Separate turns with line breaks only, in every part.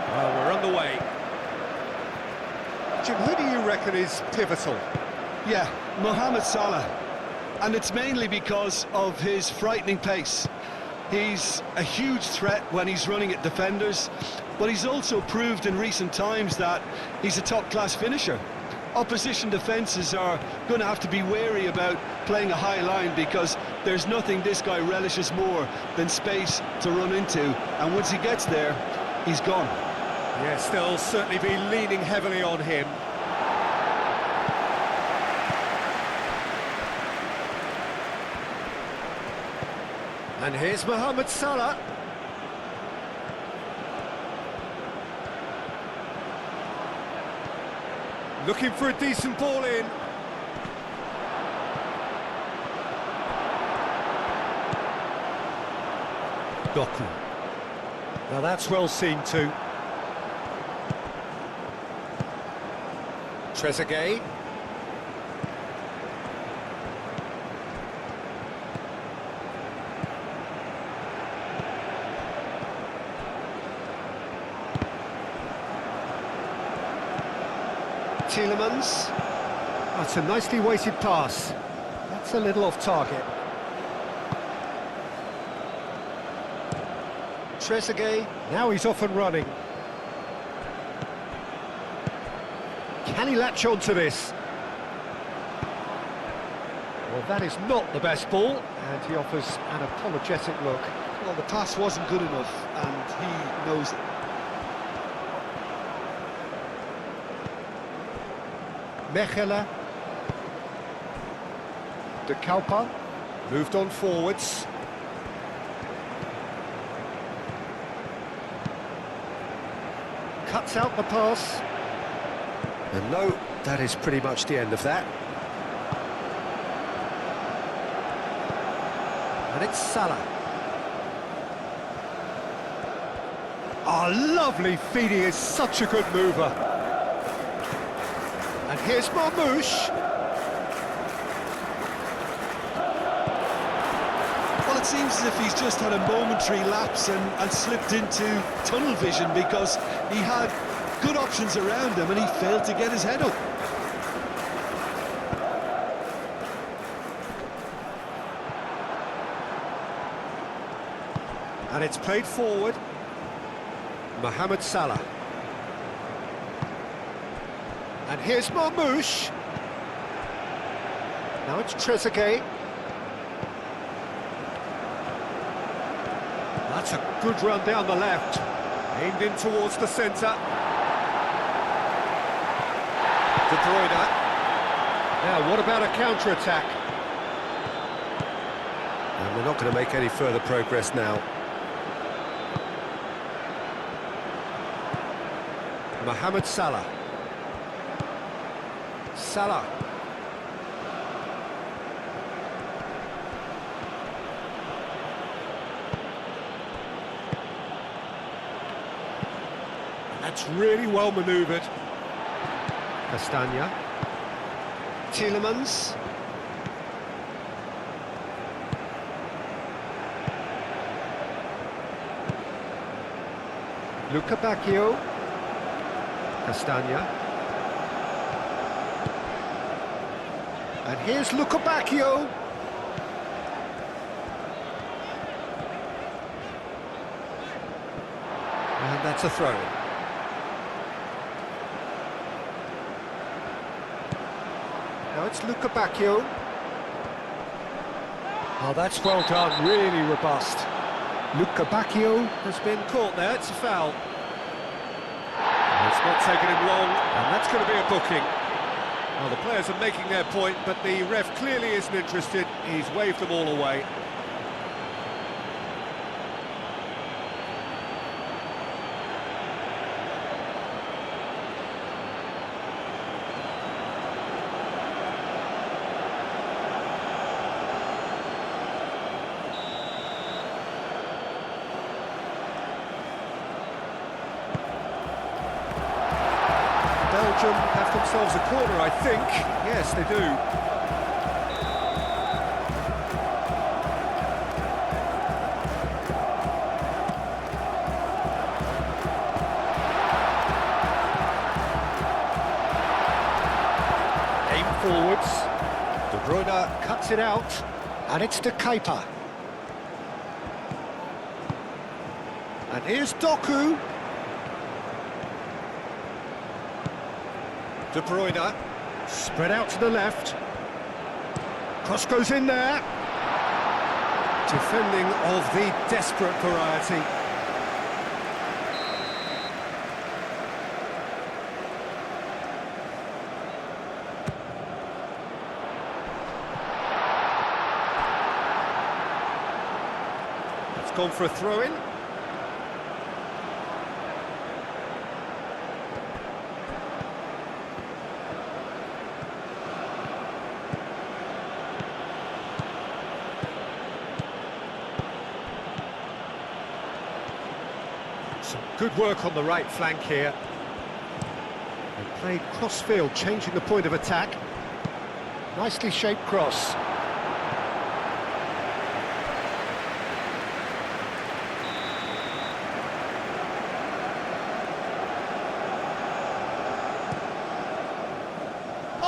Well, we're underway. Jim, who do you reckon is pivotal?
Yeah, Mohamed Salah. And it's mainly because of his frightening pace. He's a huge threat when he's running at defenders, but he's also proved in recent times that he's a top-class finisher. Opposition defences are going to have to be wary about playing a high line because there's nothing this guy relishes more than space to run into, and once he gets there, he's gone.
Yes, they'll certainly be leaning heavily on him. And here's Mohamed Salah. Looking for a decent ball in. Doku. Now that's well seen too. Trezeguet. Tielemans. That's a nicely weighted pass. That's a little off target. Trezeguet. Now he's off and running. Can he latch on to this? Well, that is not the best ball, and he offers an apologetic look.
Well, the pass wasn't good enough, and he knows it.
Mechela. De Kalpa. Moved on forwards. Cuts out the pass. And no, that is pretty much the end of that. And it's Salah. Oh, lovely feed, he is such a good mover. And here's Marmoush.
Well, it seems as if he's just had a momentary lapse and slipped into tunnel vision because he had good options around him and he failed to get his head up.
And it's played forward. Mohamed Salah. And here's Marmoush. Now it's Trezeguet. That's a good run down the left. Aimed in towards the centre. De Bruyne. Now, what about a counter-attack? And we're not going to make any further progress now. Mohamed Salah. Salah. That's really well manoeuvred. Castagna. Tielemans. Luca Bacchio. Castagna. And here's Luca Bacchio. And that's a throw. Now it's Luca Bacchio. Oh, that's well done, really robust. Luca Bacchio has been caught there, it's a foul. It's not taken him long, and that's going to be a booking. Well, the players are making their point, but the ref clearly isn't interested. He's waved them all away. Belgium have themselves a corner, I think. Yes, they do. forwards. De Bruyne cuts it out, and it's to Kepa. And here's Doku. De Bruyne, spread out to the left. Cross goes in there. Defending of the desperate variety. It's gone for a throw-in. Some good work on the right flank here. They played cross-field, changing the point of attack. Nicely shaped cross.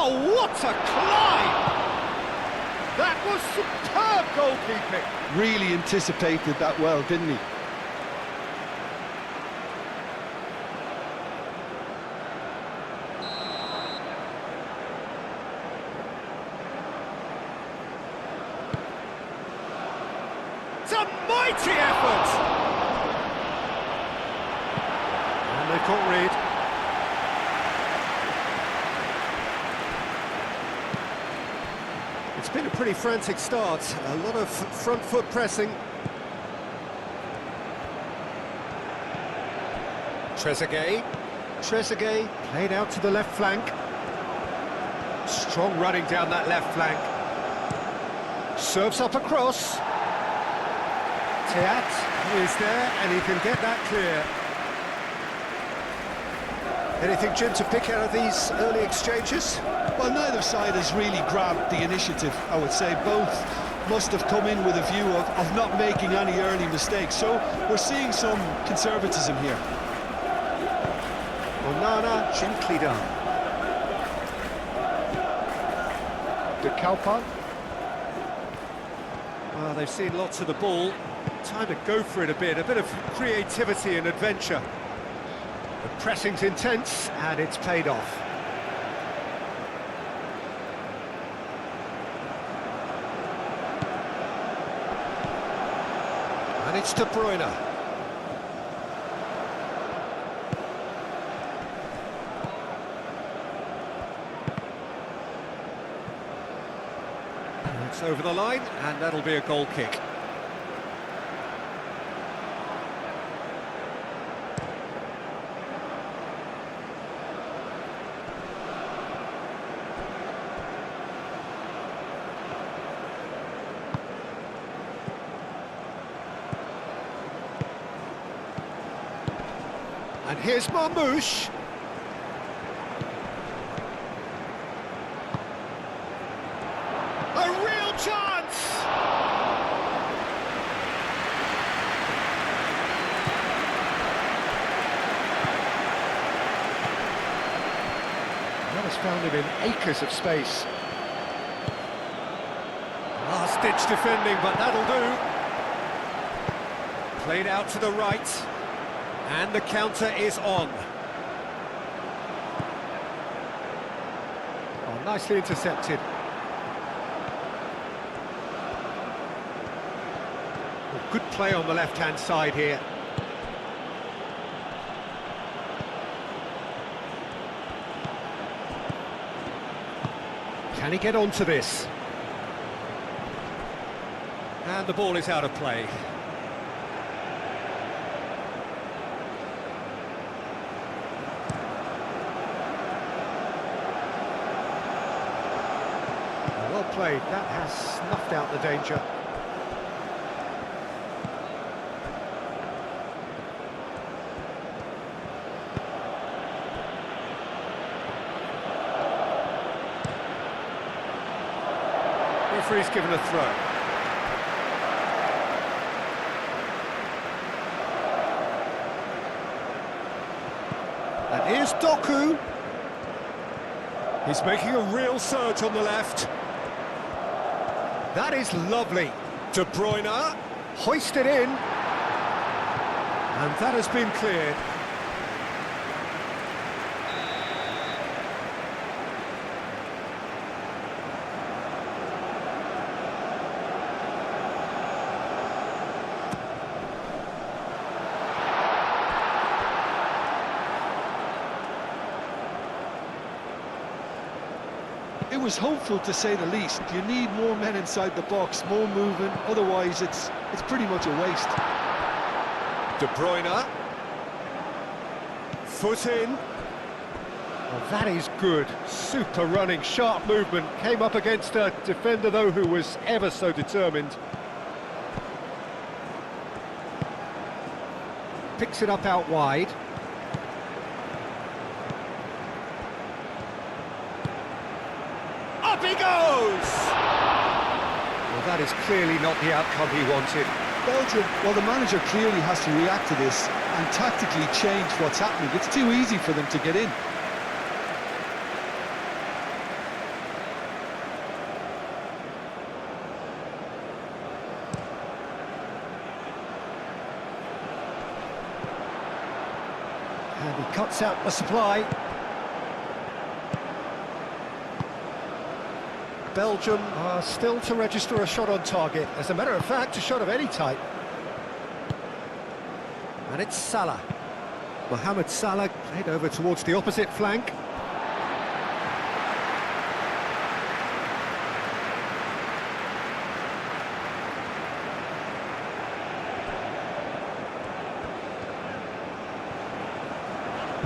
Oh, what a climb! That was superb goalkeeping.
Really anticipated that well, didn't he?
It's a mighty effort! And they've got Reed. It's been a pretty frantic start, a lot of front foot pressing. Trezeguet played out to the left flank. Strong running down that left flank. Serves up across. Teat is there, and he can get that clear. Anything, Jim, to pick out of these early exchanges?
Well, neither side has really grabbed the initiative, I would say. Both must have come in with a view of not making any early mistakes. So we're seeing some conservatism here.
Onana, gently done. De Kalpa. Well, they've seen lots of the ball. Time to go for it a bit of creativity and adventure. The pressing's intense, and it's paid off. And it's De Bruyne. And it's over the line, and that'll be a goal kick. And here's Marmoush. A real chance! That has found him in acres of space. Last-ditch defending, but that'll do. Played out to the right. And the counter is on. Oh, nicely intercepted. Oh, good play on the left-hand side here. Can he get onto this? And the ball is out of play. Well played, that has snuffed out the danger. Referee's given a throw. And here's Doku. He's making a real surge on the left. That is lovely. De Bruyne, hoisted in. And that has been cleared.
It was hopeful, to say the least. You need more men inside the box, more movement, otherwise it's pretty much a waste.
De Bruyne. Foot in. Well, that is good. Super running, sharp movement. Came up against a defender, though, who was ever so determined. Picks it up out wide. Up he goes! Well, that is clearly not the outcome he wanted.
Belgium, well, the manager clearly has to react to this and tactically change what's happening. It's too easy for them to get in.
And he cuts out the supply. Belgium are still to register a shot on target. As a matter of fact, a shot of any type. And it's Salah. Mohamed Salah played over towards the opposite flank.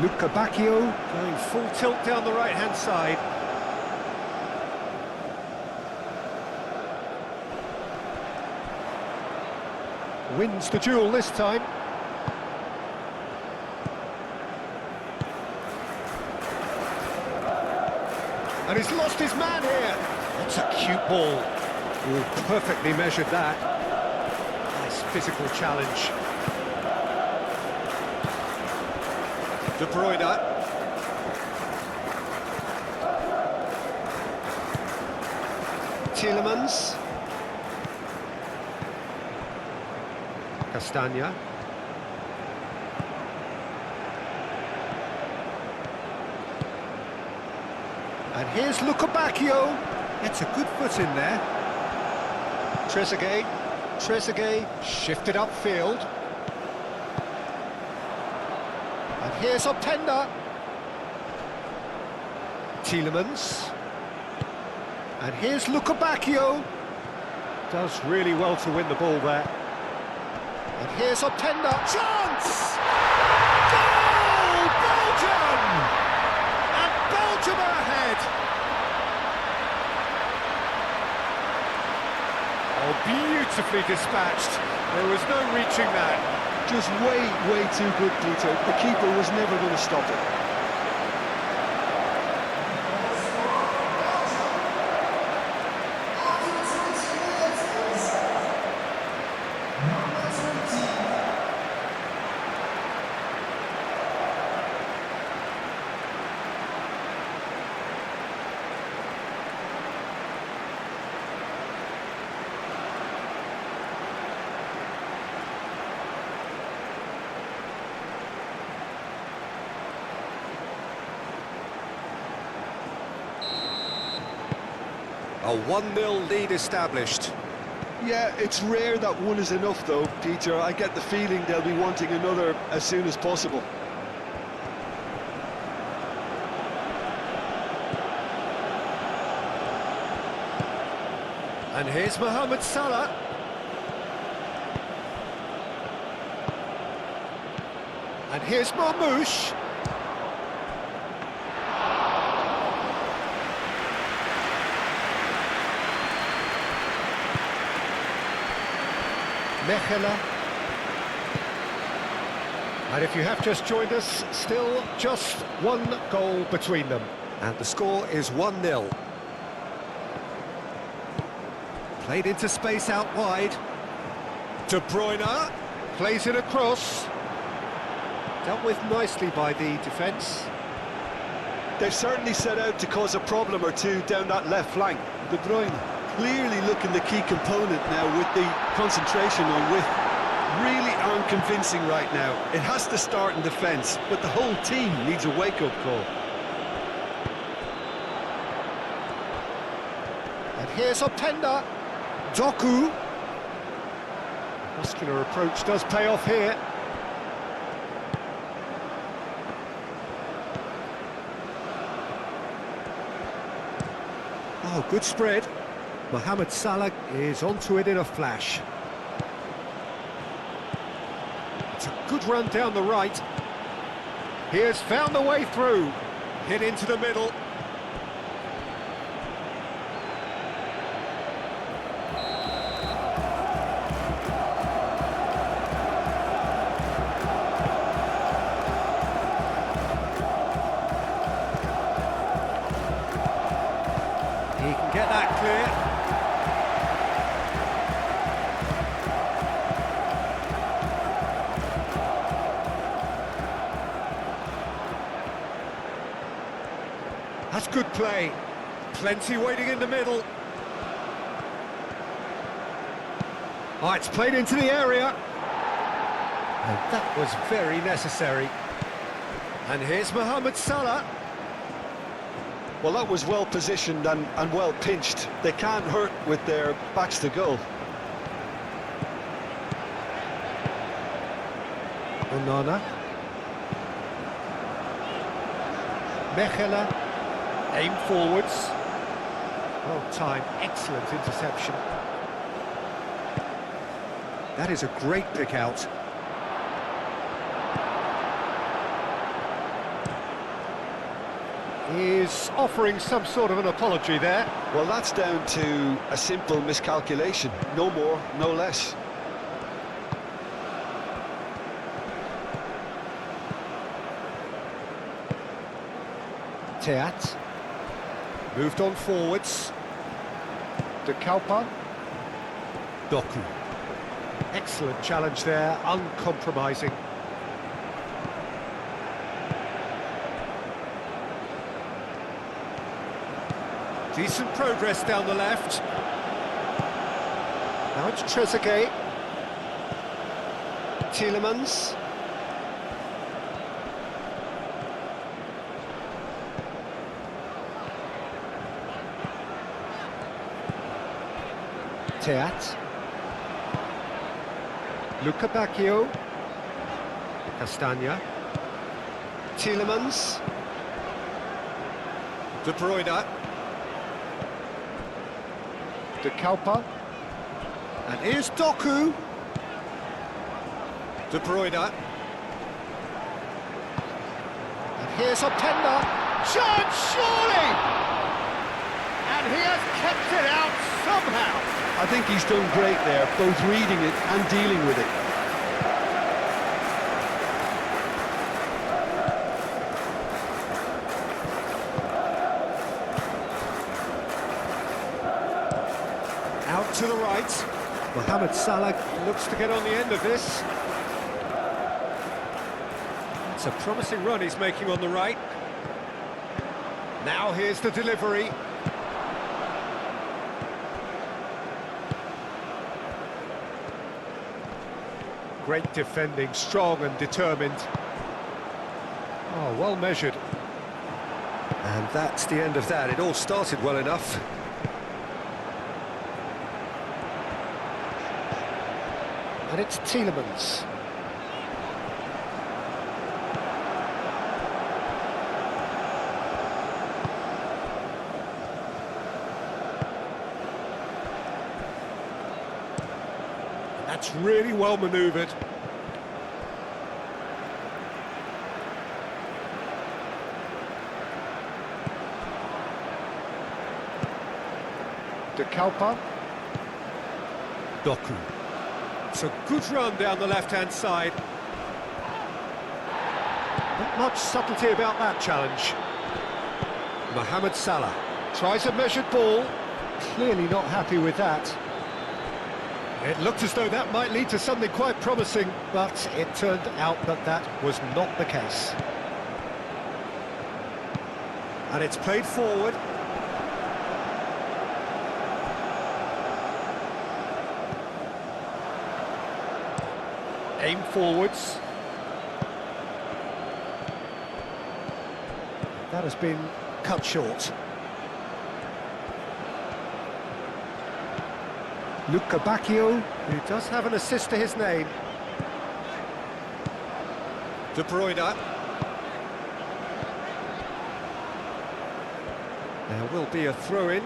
Luka Bacchio going full tilt down the right-hand side. Wins the duel this time. And he's lost his man here. That's a cute ball. Ooh, perfectly measured that. Nice physical challenge. De Bruyne. Tielemans. Castagna. And here's Luka Bacchio. Gets a good foot in there. Trezeguet shifted upfield. And here's Openda. Tielemans. And here's Luka Bacchio. Does really well to win the ball there. And here's Openda. Chance! Goal! Belgium! And Belgium are ahead. Oh, beautifully dispatched. There was no reaching that.
Just way too good, Pluto. The keeper was never going to stop it.
A 1-0 lead established.
Yeah, it's rare that one is enough, though, Peter. I get the feeling they'll be wanting another as soon as possible.
And here's Mohamed Salah. And here's Marmoush. Mechela. And if you have just joined us, still just one goal between them. And the score is 1-0. Played into space out wide. De Bruyne plays it across. Dealt with nicely by the defence.
They've certainly set out to cause a problem or two down that left flank. De Bruyne clearly looking the key component now with the concentration on width. Really aren't convincing right now. It has to start in defence, but the whole team needs a wake-up call.
And here's Openda. Doku. Muscular approach does pay off here. Oh, good spread. Mohamed Salah is onto it in a flash. It's a good run down the right. He has found the way through. Hit into the middle. He can get that clear. That's good play. Plenty waiting in the middle. Oh, it's played into the area. And that was very necessary. And here's Mohamed Salah.
Well, that was well positioned and well pinched. They can't hurt with their backs to goal.
Onana. Mechela. Aim forwards. Well timed, excellent interception. That is a great pick out. He's offering some sort of an apology there.
Well, that's down to a simple miscalculation. No more, no less.
Teat. Moved on forwards. De Kalpa. Doku. Excellent challenge there, uncompromising. Decent progress down the left. Now it's Trezeguet. Tielemans. Teat. Luca Bacchio. Castagna. Tielemans. De Bruyne. De Kalpa. And here's Doku. De Bruyne. And here's Openda. Chance, surely! And he has kept it out somehow.
I think he's done great there, both reading it and dealing with it.
Out to the right. Mohamed Salah looks to get on the end of this. It's a promising run he's making on the right. Now here's the delivery. Great defending, strong and determined. Oh, well measured. And that's the end of that. It all started well enough. And it's Tielemans. That's really well manoeuvred. De Kalpa. Doku. It's a good run down the left-hand side. Not much subtlety about that challenge. Mohamed Salah tries a measured ball. Clearly not happy with that. It looked as though that might lead to something quite promising, but it turned out that that was not the case. And it's played forward. Aim forwards. That has been cut short. Luca Bacchio, who does have an assist to his name. De Bruyne. There will be a throw-in.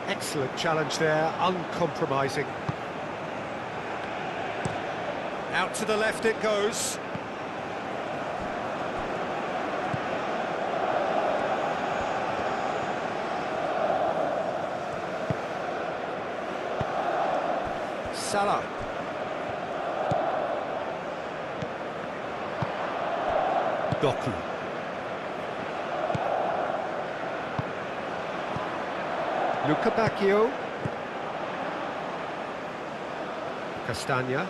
Excellent challenge there, uncompromising. Out to the left it goes. Salah. Doku. Luca Bacchio. Castagna.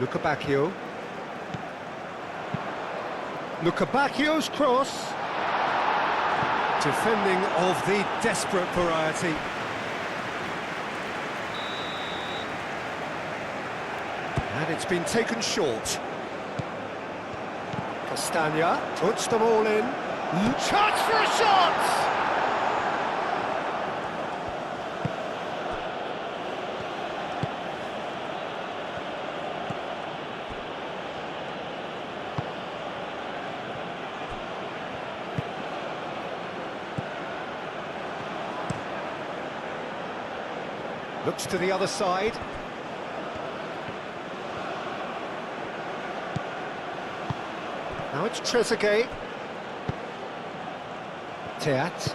Luca Bacchio. Luca Bacchio's cross. Defending of the desperate variety. And it's been taken short. Castagna puts them all in. Chance for a shot! Looks to the other side. Now it's Trezeguet. Teat.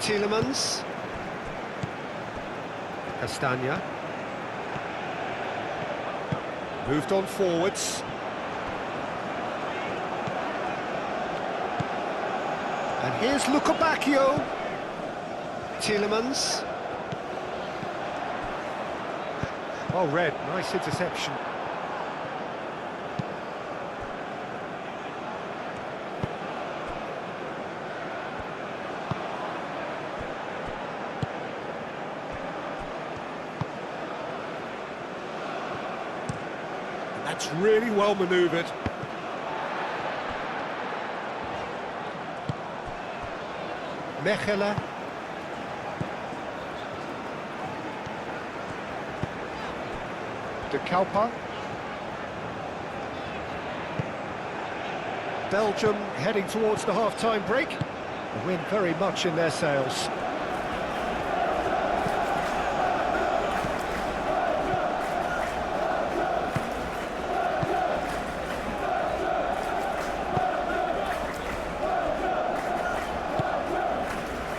Tielemans. Castagna. Moved on forwards. And here's Luca Bacchio. Tielemans. Oh, red, nice interception. And that's really well manoeuvred. Mechelen. De Kalpa. Belgium heading towards the half-time break. The win very much in their sails.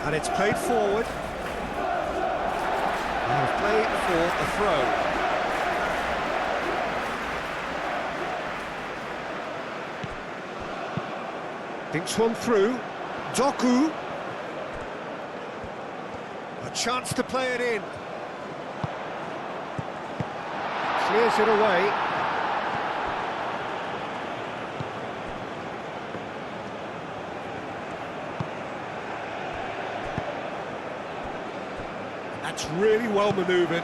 And it's played forward. And played for a throw. Thinks one through. Doku. A chance to play it in. Clears it away. That's really well manoeuvred.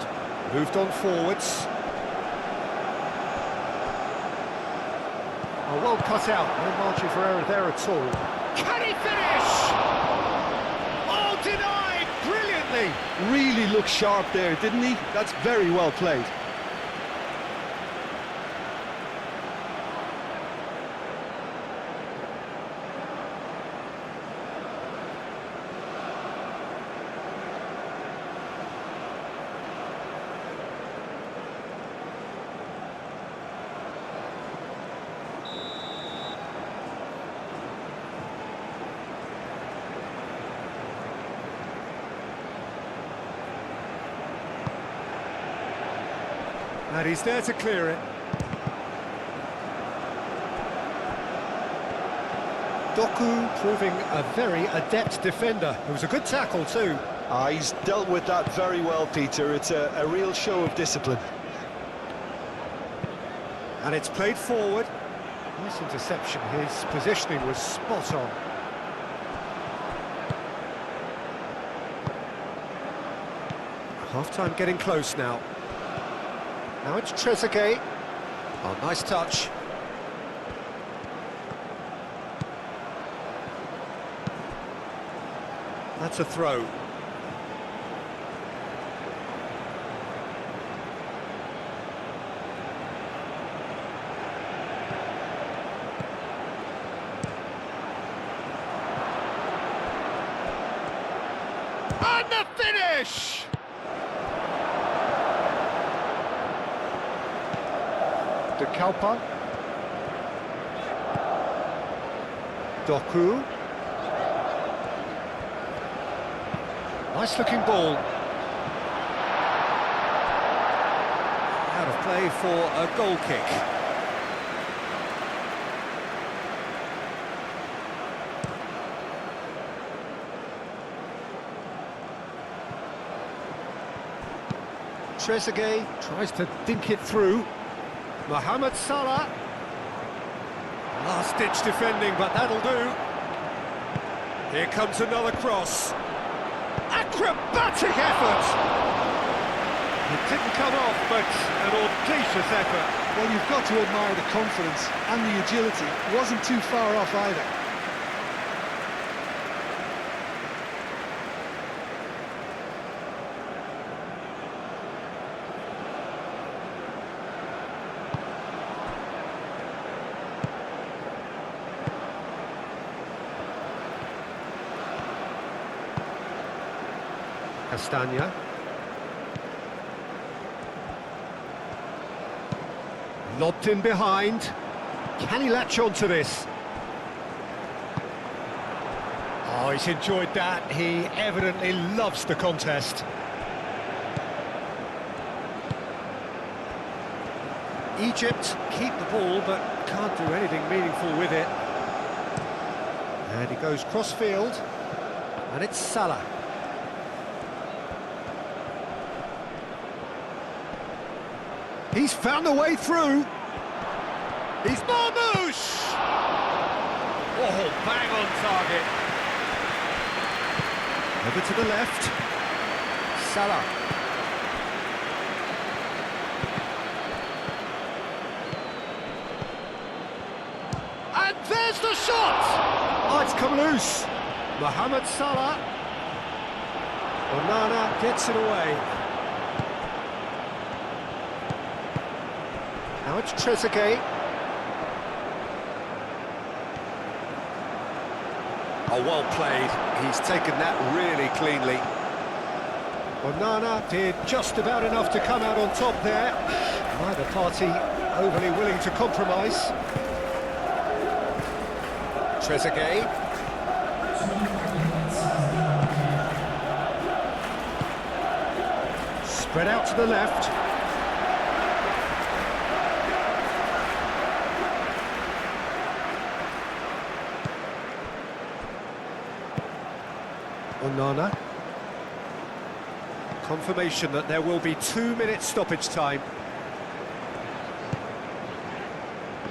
Moved on forwards. Oh, well cut out. No margin for error there at all. Can he finish? Oh, denied! Brilliantly!
Really looked sharp there, didn't he? That's very well played.
And he's there to clear it. Doku proving a very adept defender. It was a good tackle too.
He's dealt with that very well, Peter. It's a real show of discipline.
And it's played forward. Nice interception. His positioning was spot on. Half-time getting close now. Now it's Trezeguet. Oh, nice touch. That's a throw. And the finish! De Kalpa. Doku. Nice looking ball. Out of play for a goal kick. Trezeguet tries to dink it through. Mohamed Salah. Last-ditch defending, but that'll do. Here comes another cross. Acrobatic effort! It didn't come off, but an audacious effort.
Well, you've got to admire the confidence and the agility. It wasn't too far off either.
Castagna. Lobbed in behind. Can he latch on to this? Oh, he's enjoyed that. He evidently loves the contest. Egypt keep the ball, but can't do anything meaningful with it. And he goes cross-field, and it's Salah. He's found a way through. He's Marmoush! Oh, bang on target. Over to the left. Salah. And there's the shot! Oh, it's come loose. Mohamed Salah. Onana gets it away. Now it's Trezeguet. Oh, well played. He's taken that really cleanly. Onana did just about enough to come out on top there. Neither party overly willing to compromise. Trezeguet. Spread out to the left. Onana. Confirmation that there will be 2 minutes stoppage time.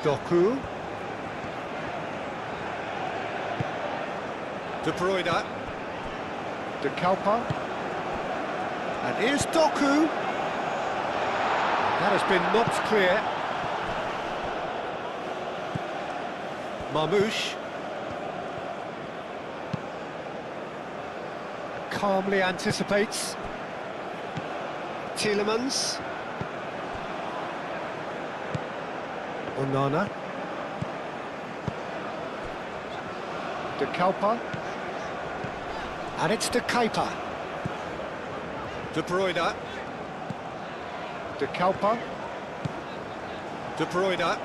Doku. De Bruyne. De Kalpa. And here's Doku. That has been knocked clear. Marmoush. Calmly anticipates. Tielemans. Onana. De Kalpa. And it's De Kuiper. De Bruyne. De Kalpa. De Bruyne.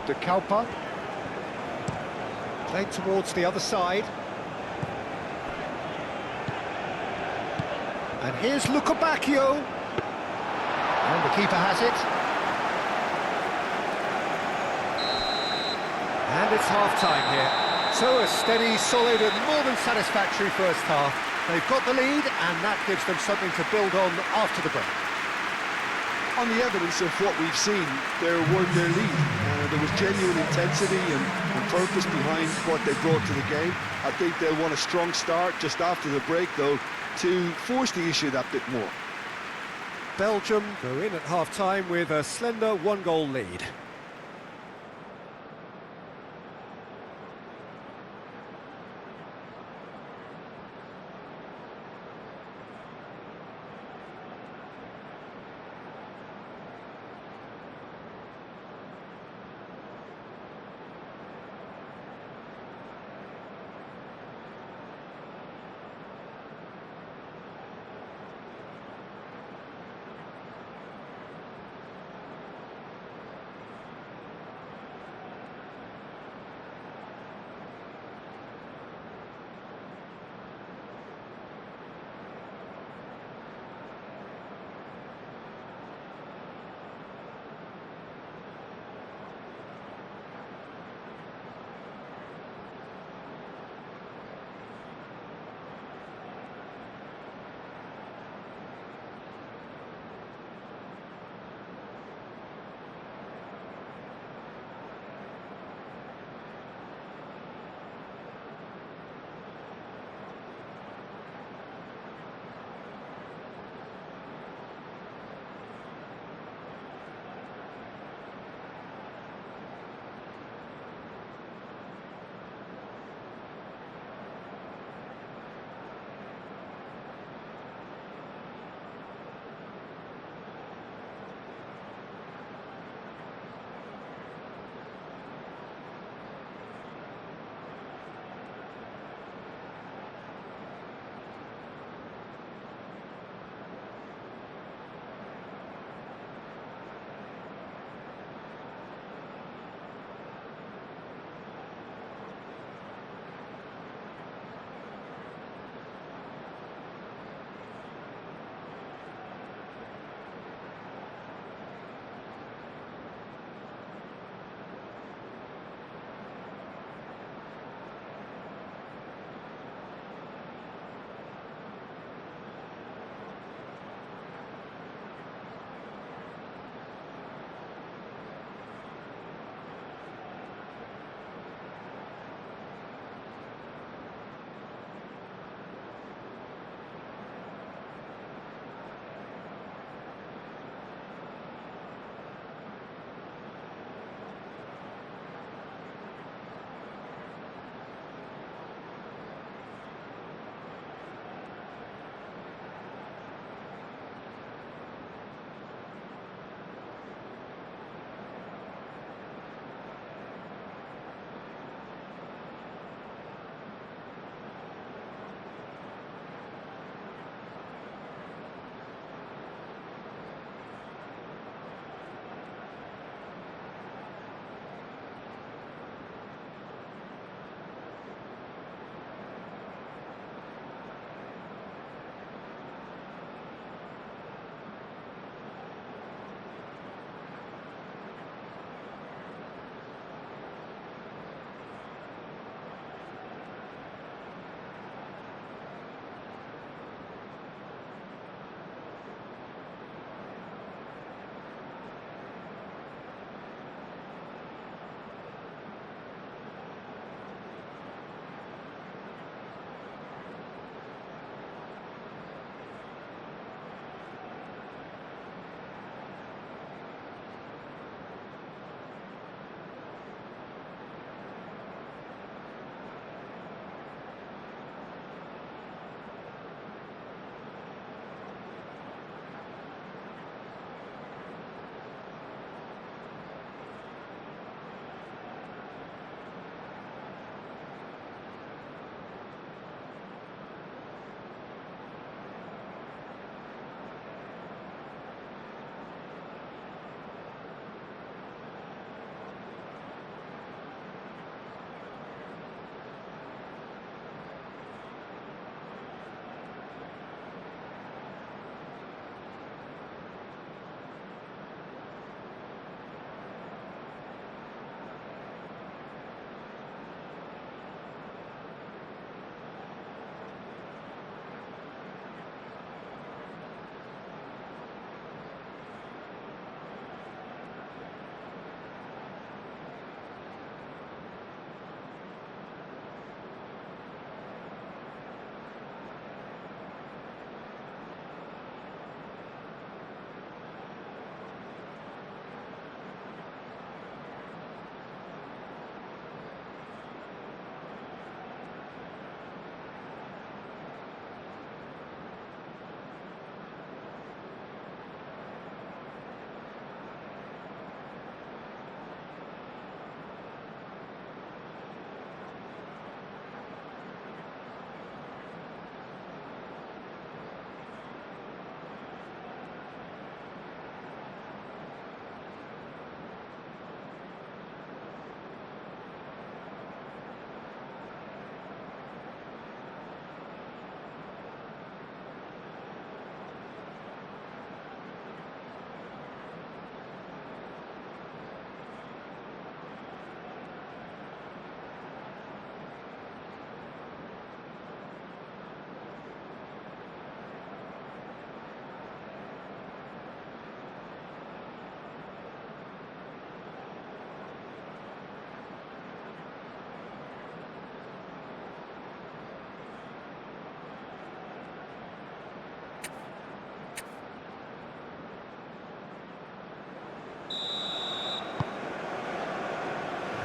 De Kalpa. Played towards the other side. And here's Lukebakio. And the keeper has it. And it's half-time here. So a steady, solid and more than satisfactory first half. They've got the lead and that gives them something to build on after the break.
On the evidence of what we've seen, they're worth their lead. There was genuine intensity and purpose behind what they brought to the game. I think they'll want a strong start just after the break, though, to force the issue that bit more.
Belgium go in at half-time with a slender one-goal lead.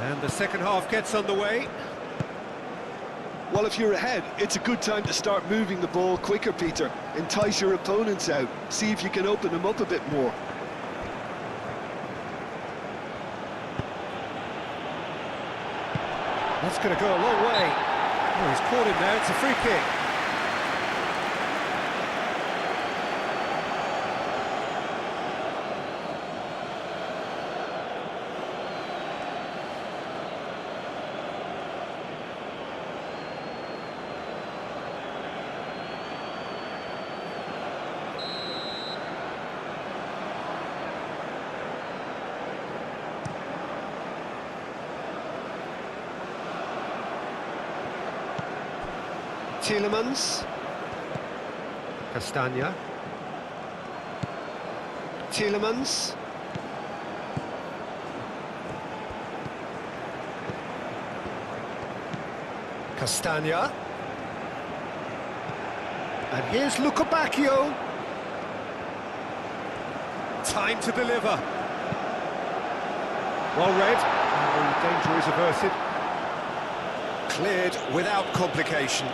And the second half gets underway.
Well, if you're ahead, it's a good time to start moving the ball quicker, Peter. Entice your opponents out. See if you can open them up a bit more.
That's going to go a long way. Oh, he's caught him there, it's a free kick. Tielemans. Castagna. Tielemans. Castagna. And here's Luca Bacchio. Time to deliver. Well read. And the danger is averted. Cleared without complication.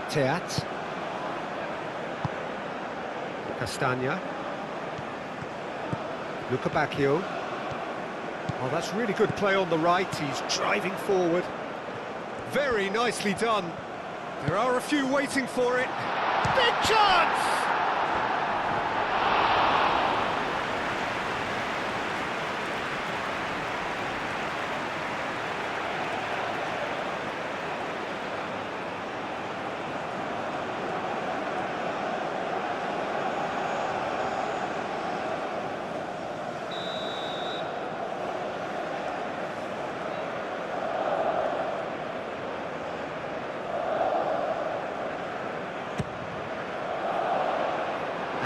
Teat. Castagna. Luca Bacchio. Oh, that's really good play on the right. He's driving forward. Very nicely done. There are a few waiting for it. Big chance!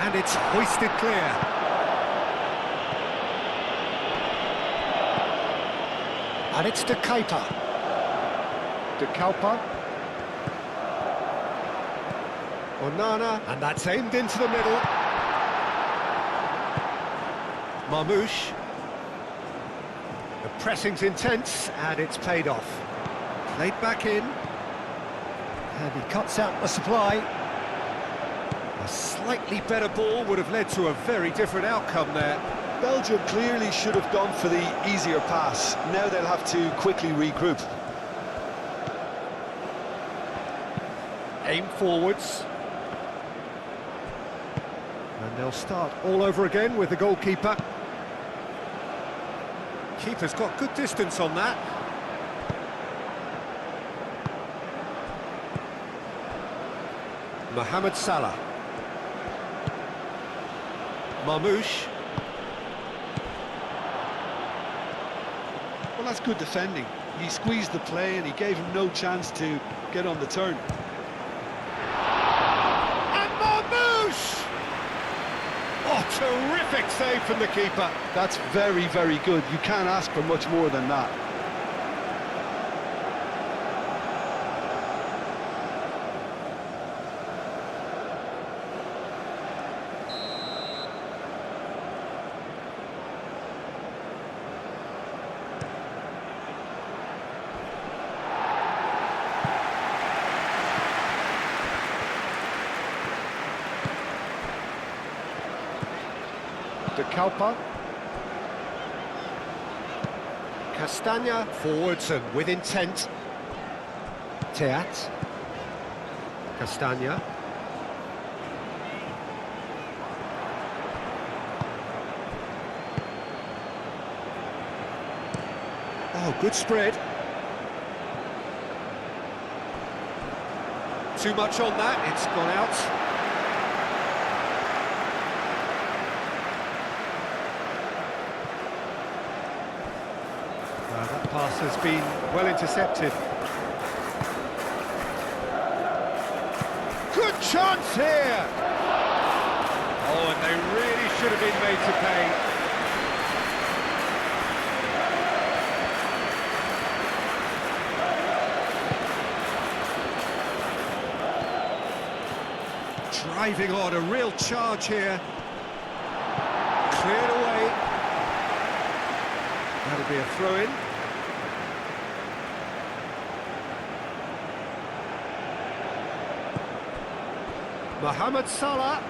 And it's hoisted clear. And it's De Kuyper. De Kuyper. Onana, and that's aimed into the middle. Marmoush. The pressing's intense, and it's paid off. Played back in. And he cuts out the supply. A slightly better ball would have led to a very different outcome there.
Belgium clearly should have gone for the easier pass. Now they'll have to quickly regroup.
Aim forwards. And they'll start all over again with the goalkeeper. Keeper's got good distance on that. Mohamed Salah. Marmoush.
Well, that's good defending. He squeezed the play and he gave him no chance to get on the turn.
And Marmoush! Oh, terrific save from the keeper.
That's very, very good. You can't ask for much more than that.
De Kuyper. Castagna forwards and with intent. Teat. Castagna. Oh, good spread. Too much on that, it's gone out. That pass has been well intercepted. Good chance here! Oh, and they really should have been made to pay. Driving on, a real charge here. Cleared away. That'll be a throw-in. Mohamed Salah.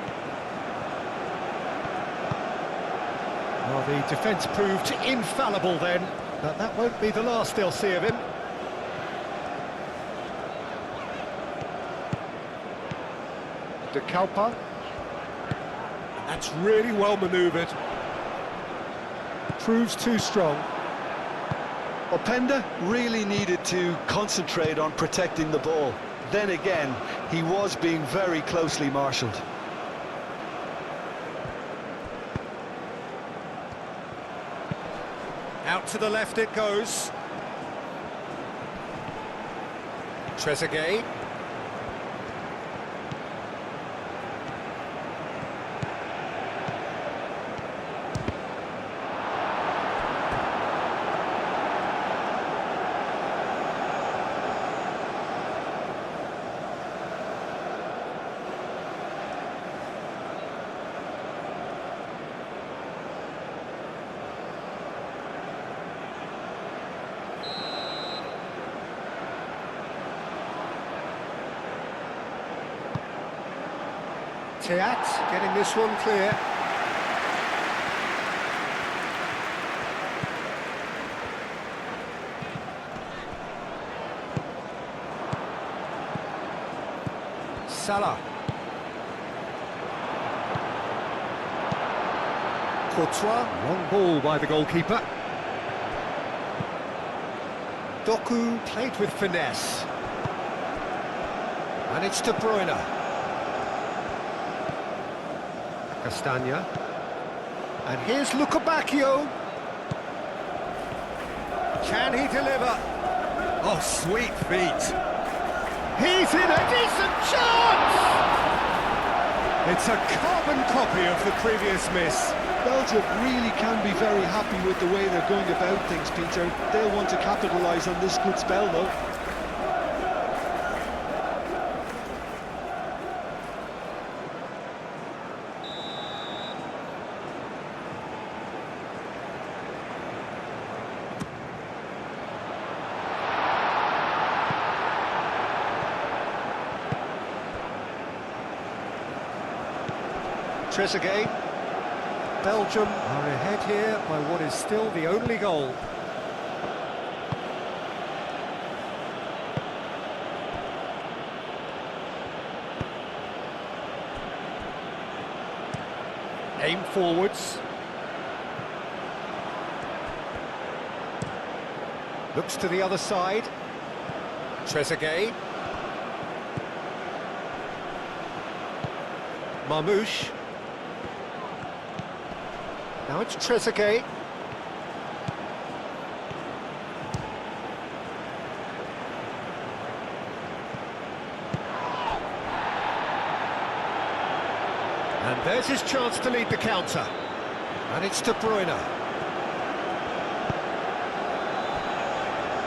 Well, the defence proved infallible then, but that won't be the last they'll see of him. De Kalpa. That's really well manoeuvred. Proves too strong.
Openda really needed to concentrate on protecting the ball. Then again, he was being very closely marshalled.
Out to the left it goes. Trezeguet. Teat getting this one clear. Salah. Courtois, long ball by the goalkeeper. Doku played with finesse. And it's De Bruyne. Castagna. And here's Lukebakio. Can he deliver? Oh, sweet feet. He's in a decent chance! It's a carbon copy of the previous miss.
Belgium really can be very happy with the way they're going about things, Peter. They'll want to capitalise on this good spell, though.
Trezeguet. Belgium are ahead here by what is still the only goal. Aim forwards. Looks to the other side. Trezeguet. Marmouche. Now it's Trezeguet. And there's his chance to lead the counter. And it's De Bruyne.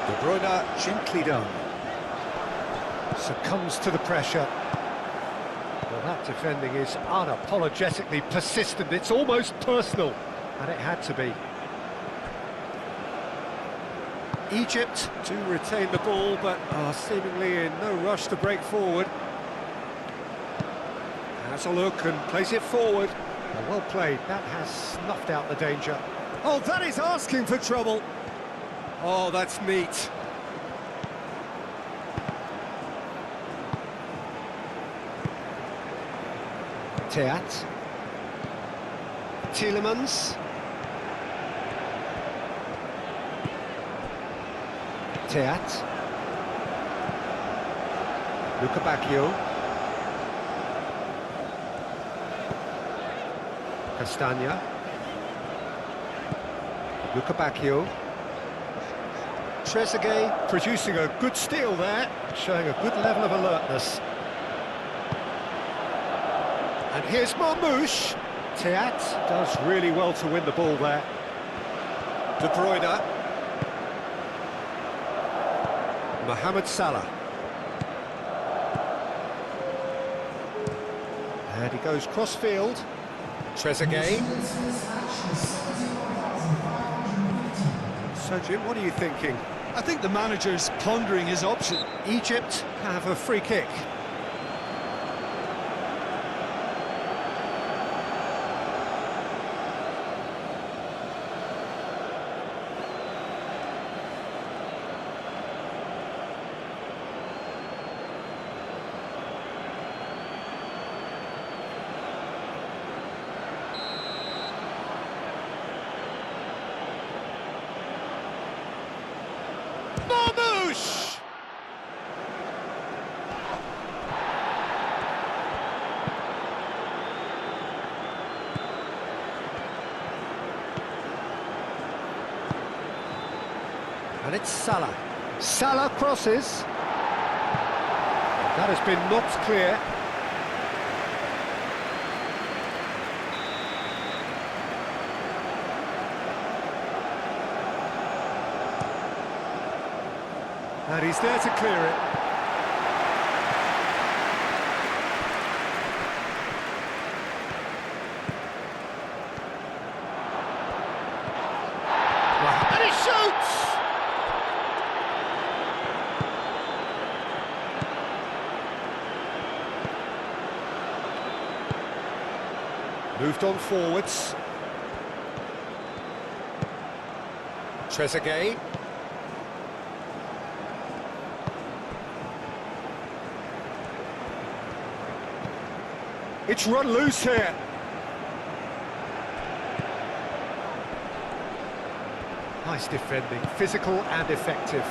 De Bruyne gently done. Succumbs to the pressure. Well, that defending is unapologetically persistent. It's almost personal. And it had to be. Egypt do retain the ball, but are seemingly in no rush to break forward. Has a look and plays it forward. Well played. That has snuffed out the danger. Oh, that is asking for trouble. Oh, that's neat. Teat. Tielemans. Teat. Lukebakio. Castagna. Lukebakio. Trezeguet producing a good steal there, showing a good level of alertness. And here's Marmouche. Teat does really well to win the ball there. De Bruyne. Mohamed Salah. And he goes cross-field. Trezeguet. So, Jim, what are you thinking?
I think the manager's pondering his option.
Egypt have a free kick. Marmoush! And it's Salah. Salah crosses. That has been knocked clear. And he's there to clear it. And he shoots! Moved on forwards. Trezeguet. It's run loose here. Nice defending, physical and effective.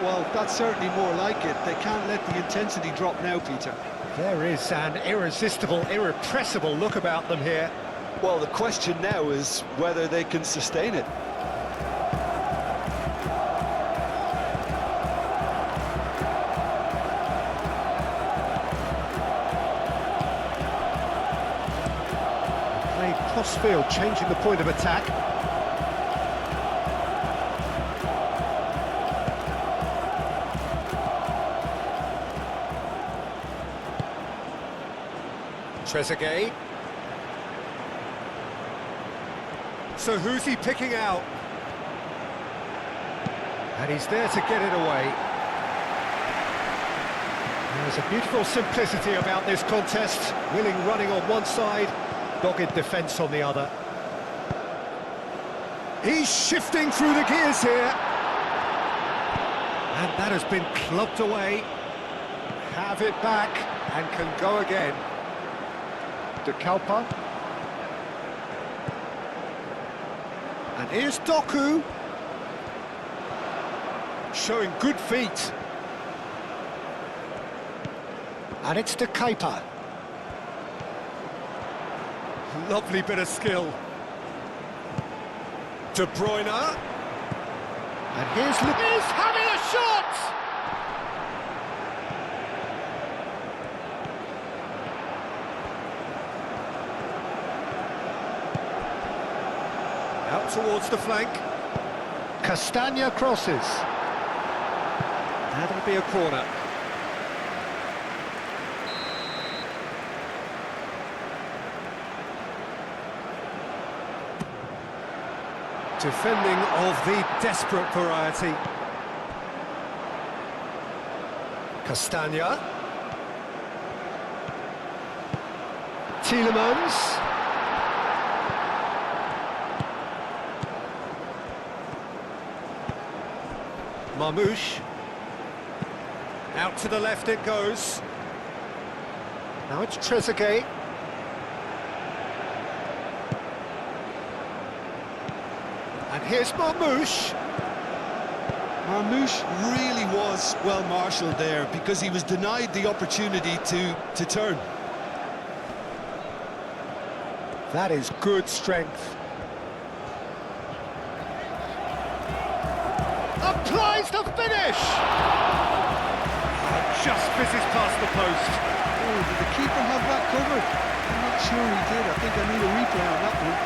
Well, that's certainly more like it. They can't let the intensity drop now, Peter.
There is an irresistible, irrepressible look about them here.
Well, the question now is whether they can sustain it.
Played cross-field, changing the point of attack. Trezeguet. So who's he picking out? And he's there to get it away. There's a beautiful simplicity about this contest. Willing running on one side, dogged defence on the other. He's shifting through the gears here. And that has been clubbed away. Have it back and can go again. De Kalpa. And here's Doku. Showing good feet. And it's De Kalpa. Lovely bit of skill. De Bruyne. And here's He's having a shot! Out towards the flank. Castagna crosses. That'll be a corner. Defending of the desperate variety. Castagna. Tielemans. Marmoush. Out to the left it goes. Now it's Trezeguet. And here's Marmoush.
Marmoush really was well marshalled there because he was denied the opportunity to turn.
That is good strength. Applies the finish! Just fizzes past the post.
Oh, did the keeper have that covered? I'm not sure he did. I think I need a replay on that one.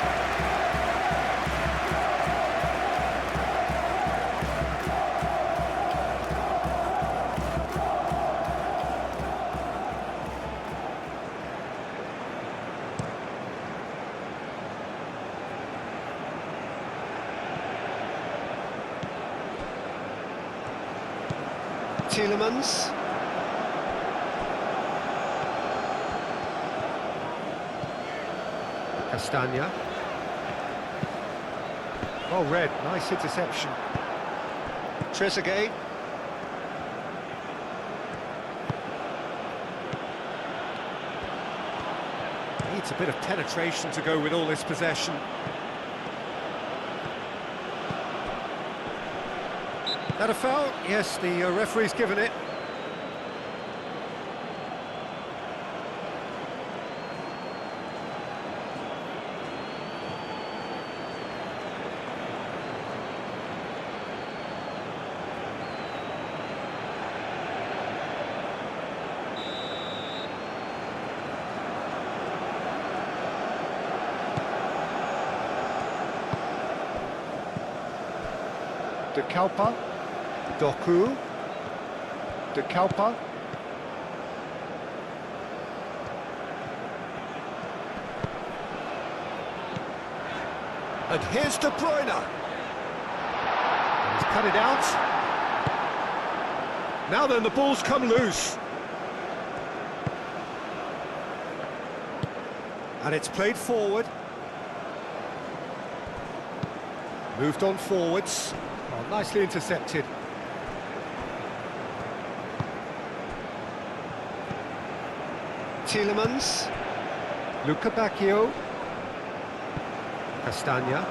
Tielemans.
Castagna. Well read, nice interception.
Trezeguet.
Needs a bit of penetration to go with all this possession. That a foul? Yes, the referee's given it. De Kalpa, Doku, De Kalpa. And here's De Bruyne. And he's cut it out. Now then, the ball's come loose. And it's played forward. Moved on forwards. Oh, nicely intercepted.
Tielemans.
Luca Bacchio. Castagna.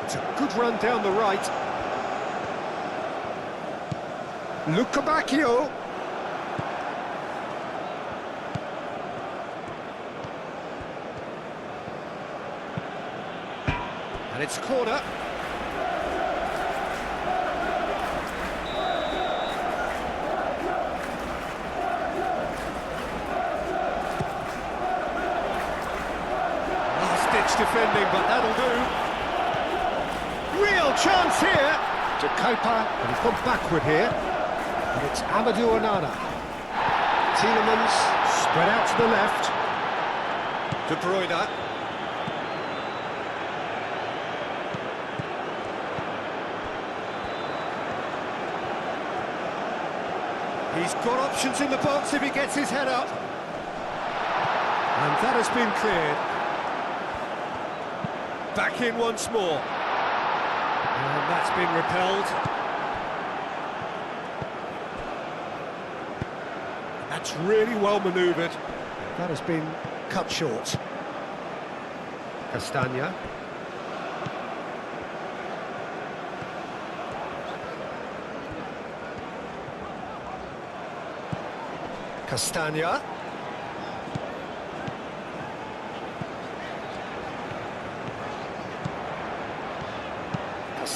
It's a good run down the right. Luca Bacchio. And it's a corner. Defending, but that'll do. Real chance here. To Kepa, and he's gone backward here. And it's Amadou Onana.
Tielemans.
Spread out to the left. De Bruyne. He's got options in the box if he gets his head up. And that has been cleared. Back in once more. And that's been repelled. That's really well manoeuvred. That has been cut short. Castagna. Castagna.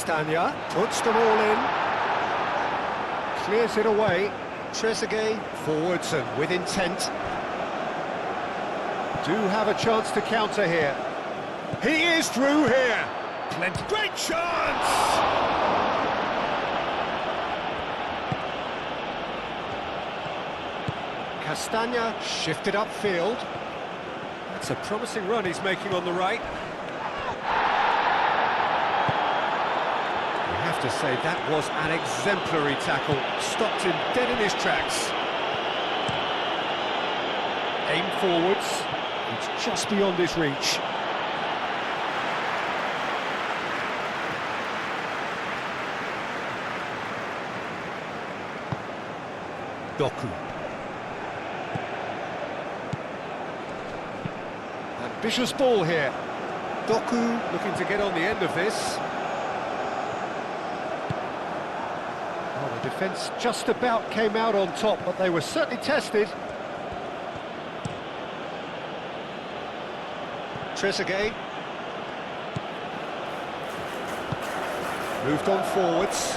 Castagna puts them all in, clears it away. Trezeguet forwards and with intent. Do have a chance to counter here. He is through here. Plenty. Great chance! Castagna shifted upfield. That's a promising run he's making on the right. To say that was an exemplary tackle, stopped him dead in his tracks. Aim forwards, it's just beyond his reach. Doku. Ambitious ball here. Doku looking to get on the end of this. Defence just about came out on top, but they were certainly tested.
Trezeguet.
Moved on forwards.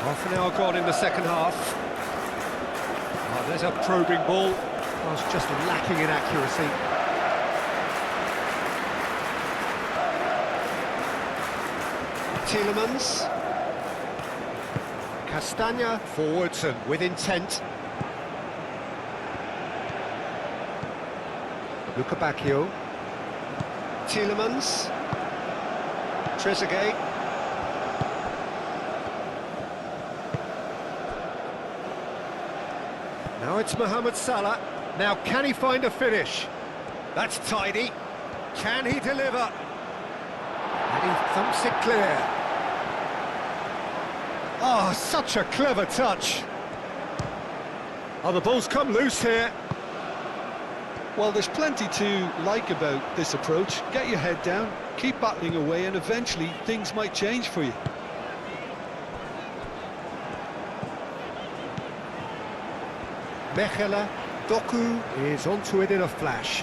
Half an hour gone in the second half. Oh, there's a probing ball. Oh, it's just lacking in accuracy.
Tielemans.
Castagna forwards and with intent. Luca Bacchio.
Tielemans. Trezeguet.
Now it's Mohamed Salah. Now can he find a finish? That's tidy. Can he deliver? And he thumps it clear. Oh, such a clever touch. Oh, the ball's come loose here.
Well, there's plenty to like about this approach. Get your head down, keep battling away, and eventually things might change for you.
Mechele Doku is onto it in a flash.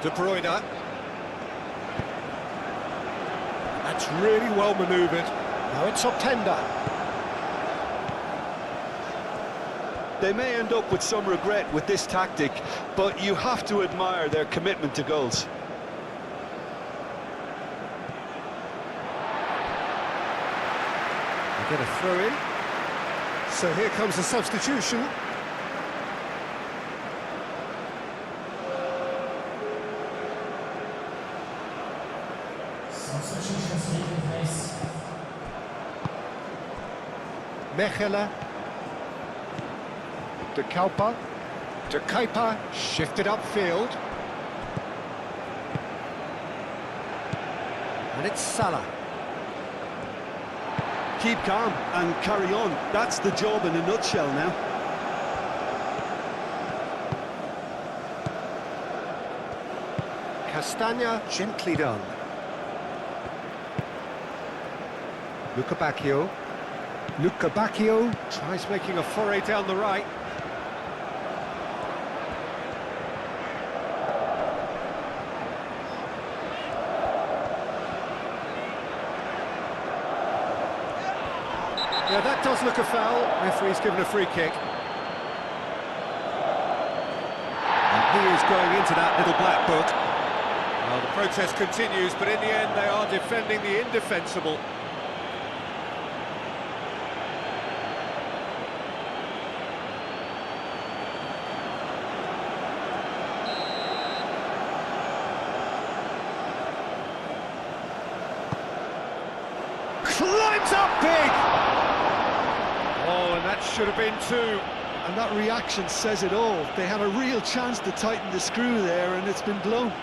De Bruyne. That's really well manoeuvred. Now it's Openda.
They may end up with some regret with this tactic, but you have to admire their commitment to goals.
They get a throw in. So here comes the substitution.
Substitutions taking place.
Mechele. De Kuiper. De Kuiper shifted upfield. And it's Salah.
Keep calm and carry on. That's the job in a nutshell now.
Castagna gently done. Luca Bacchio. Luca Bacchio tries making a foray down the right. Yeah, that does look a foul. Referee's given a free kick. And he is going into that little black book. Well, the protest continues, but in the end they are defending the indefensible. Climbs up big! Oh, and that should have been two.
And that reaction says it all. They had a real chance to tighten the screw there, and it's been blown.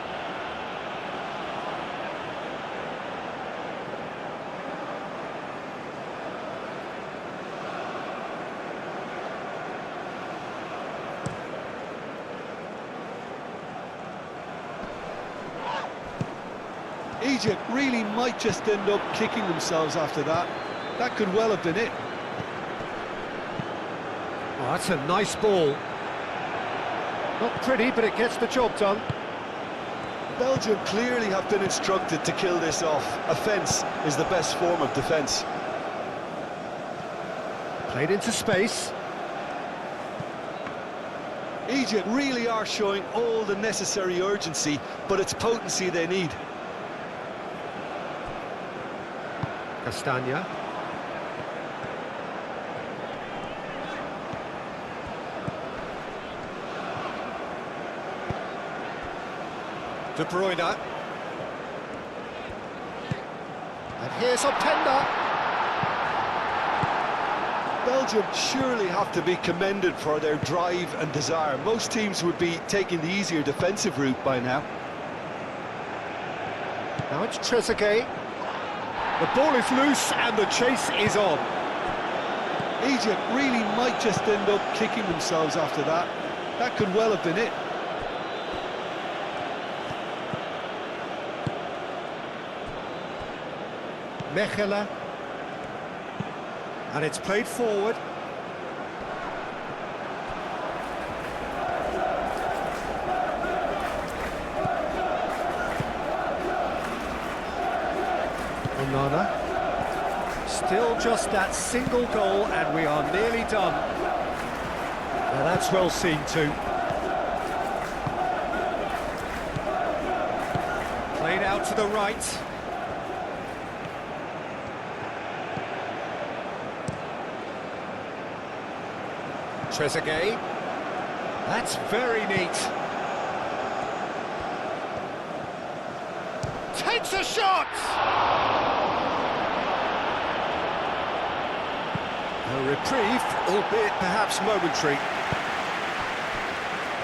Egypt really might just end up kicking themselves after that. That could well have been it.
Oh, that's a nice ball. Not pretty, but it gets the job done.
Belgium clearly have been instructed to kill this off. Offence is the best form of defence.
Played into space.
Egypt really are showing all the necessary urgency, but it's potency they need.
Castagna. De Bruyne. And here's Openda.
Belgium surely have to be commended for their drive and desire. Most teams would be taking the easier defensive route by now.
Now it's Trezeguet. The ball is loose and the chase is on.
Egypt really might just end up kicking themselves after that. That could well have been it.
Mechele. And it's played forward. Onana. Still just that single goal and we are nearly done. Now that's well seen too. Played out to the right. Trezeguet. That's very neat. Takes a shot! Reprieve, albeit perhaps momentary.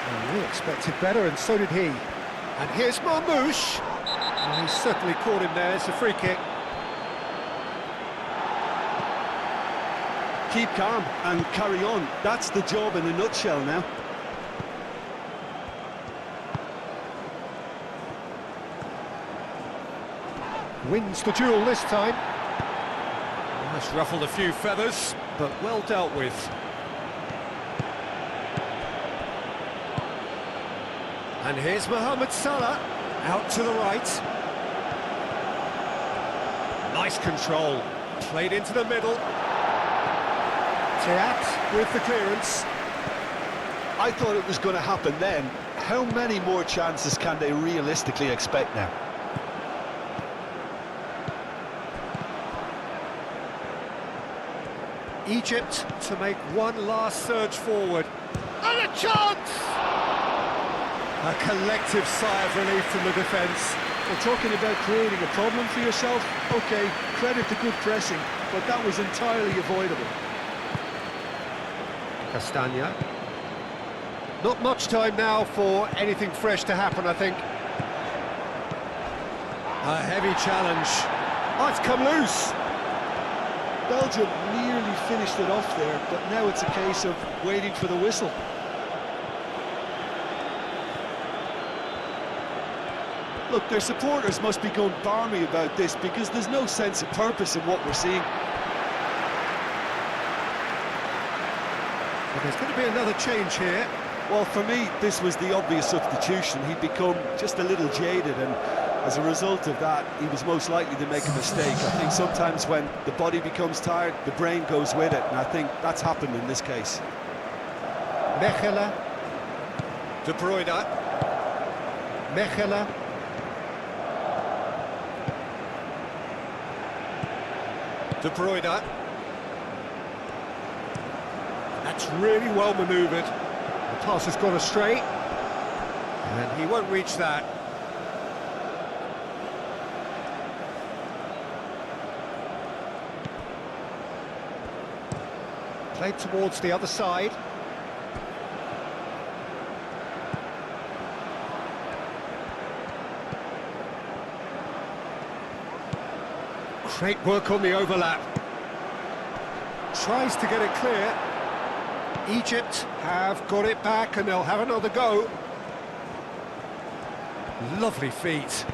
Well, we expected better, and so did he. And here's Marmouche. Well, he's certainly caught him there. It's a free kick.
Keep calm and carry on. That's the job in a nutshell now.
Wins the duel this time. That's ruffled a few feathers, but well dealt with. And here's Mohamed Salah, out to the right. Nice control, played into the middle. Teat with the clearance.
I thought it was going to happen then. How many more chances can they realistically expect now?
Egypt to make one last surge forward. And a chance! A collective sigh of relief from the defence.
Well, talking about creating a problem for yourself, OK, credit to good pressing, but that was entirely avoidable.
Castagna. Not much time now for anything fresh to happen, I think. A heavy challenge. Oh, it's come loose.
Belgium nearly finished it off there, but now it's a case of waiting for the whistle. Look, their supporters must be going barmy about this because there's no sense of purpose in what we're seeing.
But there's going to be another change here.
Well, for me, this was the obvious substitution. He'd become just a little jaded, and as a result of that, he was most likely to make a mistake. I think sometimes when the body becomes tired, the brain goes with it, and I think that's happened in this case.
Mechelen. De Bruyne. Mechelen. De Bruyne. That's really well manoeuvred. The pass has gone astray, and he won't reach that. Played towards the other side. Great work on the overlap. Tries to get it clear. Egypt have got it back, and they'll have another go. Lovely feet.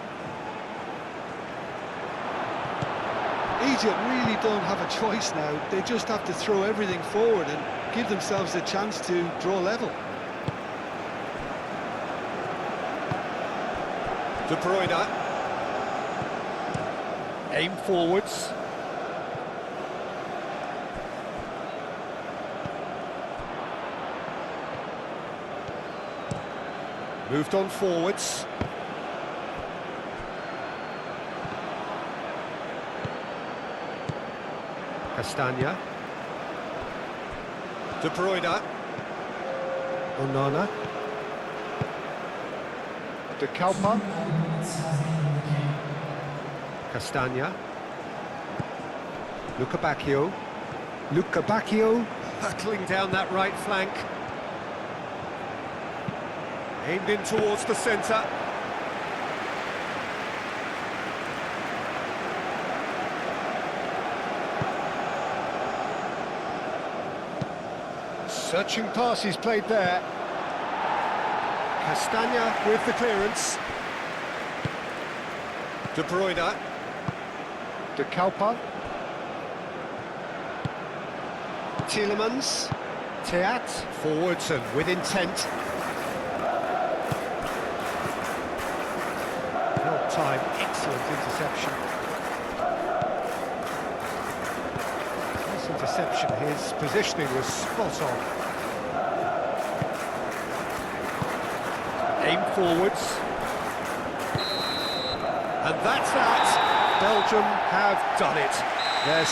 Egypt really don't have a choice now. They just have to throw everything forward and give themselves a chance to draw level.
De Bruyne. Aim forwards. Moved on forwards. Castagna. De Bruyne. Onana. De Kalpa. Castagna. Luca Bacchio. Luca Bacchio hurtling down that right flank. Aimed in towards the centre. Searching pass he's played there. Castagna with the clearance. De Bruyne. De Kalpa. Tielemans. Teat. Forwards and with intent. Well timed, excellent interception. Nice interception, his positioning was spot on. Aim forwards. And that's that. Belgium have done it. There's